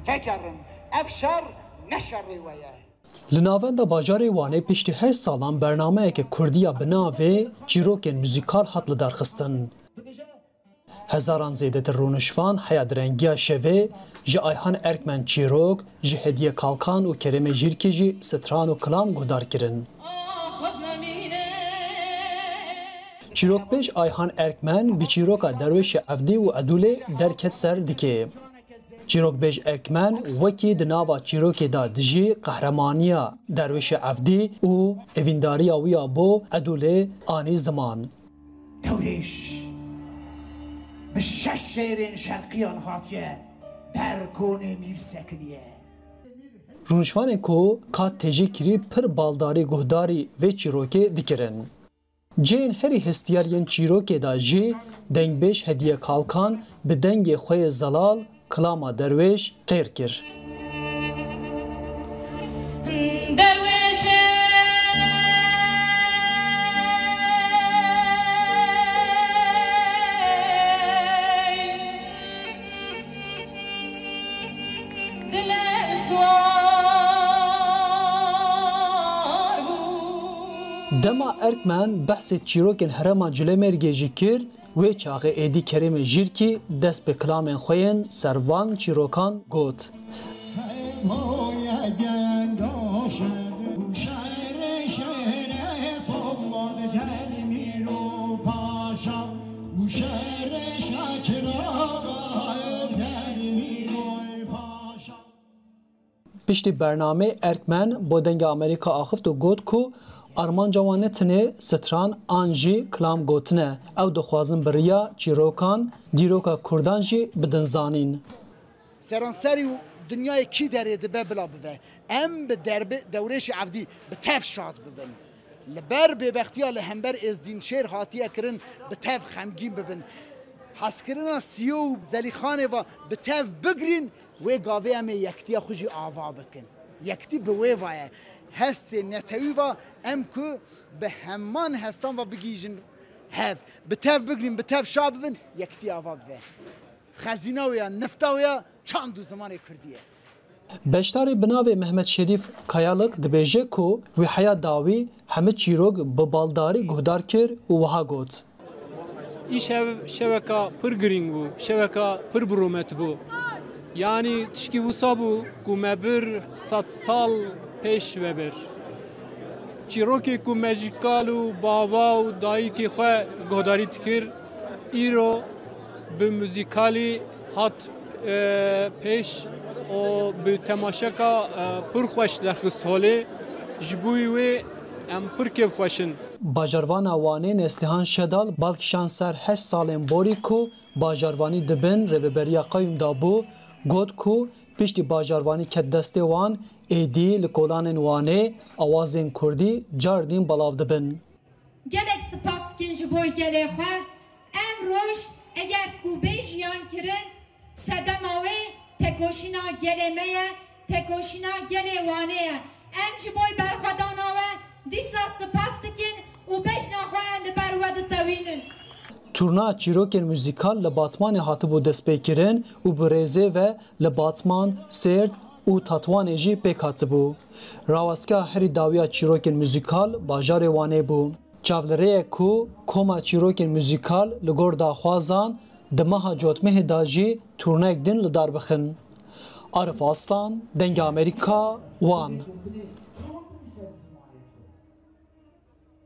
فکرن افشار نشری ویه لناوند باجار وانه پشت 8 سالان برنامه که کردیا بناوه چیروک موزیکال هات لدرخستن. هزاران زیده رونشوان حیات رنگیا شوه جه آیهان ارکمن چیروک جه هدیه کالکان و کرم جیرکی جه ستران و کلام گودار کرن. چیروک پیش آیهان ارکمن بی چیروکا درویش افدی و ادوله درکت سر دکه. چیروک بیج ارکمن وکی دناوا چیروکی دا دجی قهرمانیا درویش افدی و اوینداریا ویا بو ادوله آنی زمان. دوریش به 6 شهرین شرقیان هاتیه برکونه میرسکدیه. رونشوان کو کات تجی کری پر بالداری گهداری و چیروکی دکرن. جین هری هستیارین چیروکی دا جی دنگ بیش هدیه کالکان به دنگ خوی زلال کلاما درویش غیر کر. دما ارکمن بحث چیروکن هرما جلمرگی جی کر و چاقه ایدی کریم جیرکی دست به کلام خوین سروان چیروکان گوت. پشتی برنامه ارکمن بودنگ امریکا آخفت و گوت کو آرمان جوانه تنه ستران آنجی کلام گوتنه او دخوازن بریا چیروکان دیروکا کردان جی بدن زانین. سرانسری دنیای کی داره دبه بلا ببه ام به درب دورش عفدی به تف شاد ببن لبر به بختیا لهمبر از دین شیر هاتیه کرن به تف خمگین ببن حسکرنا سیو زلی خانه و به تف بگرین و گاوه ام یکتیا خوشی آوا بکن یکتی به وی وایه هست نتوی و ام که به همان هستان و بگیجن هف به تف بگرین به تف شاد ببن یکتی آوا ببه خزینه ویا نفتا ویا چند زمان کردیه. بشتاری بناوی محمد شریف کایالک دبیجه کو وی حیا داوی همه چیروگ به بالداری گهدار کر و وها گوت. این شبکه پر گرینگ بو، شبکه پر برومت بو. یعنی تشکی وسا بو که مبر 100 سال پیش وبر. چیروکی که مجیکال و باوا و دایی که خواه گهداری تکر ایرو به موزیکالی هات پیش و به تماشاکا پر خوش درخست حاله جبوی و ام پر کیف خوشن. باجروان وانه نسلیهان شدال بالکشان سر 8 سالن بوری کو باجروانی دبن رببریا قایم دابو گود کو پشتی باجروانی کت دسته وان ایدی لکولان وانه آوازین کردی جاردین بلاو دبن. گلک سپاس کن جبوی گله خواه ام روش اگر کوبه جیان کرن سدماوه تکوشینا گلمه تکوشینا گلوانه ام جبوی برخداناوه دیسا سپاس کن و بشنا خواه لبرود توینن. تورنا چیروکن موزیکال لباتمان هاتبو دست پیکرن و برزه و لباتمان سرد و تطوان جی پیک هاتبو. راوسکا هری داویا چیروکن موزیکال باجار وانه بو. چاولره کو کوما چیروکن موزیکال لگور داخوازان دمها جوتمه داجی تورنک دن لدار بخن. عارف آسلان دنگ امریکا وان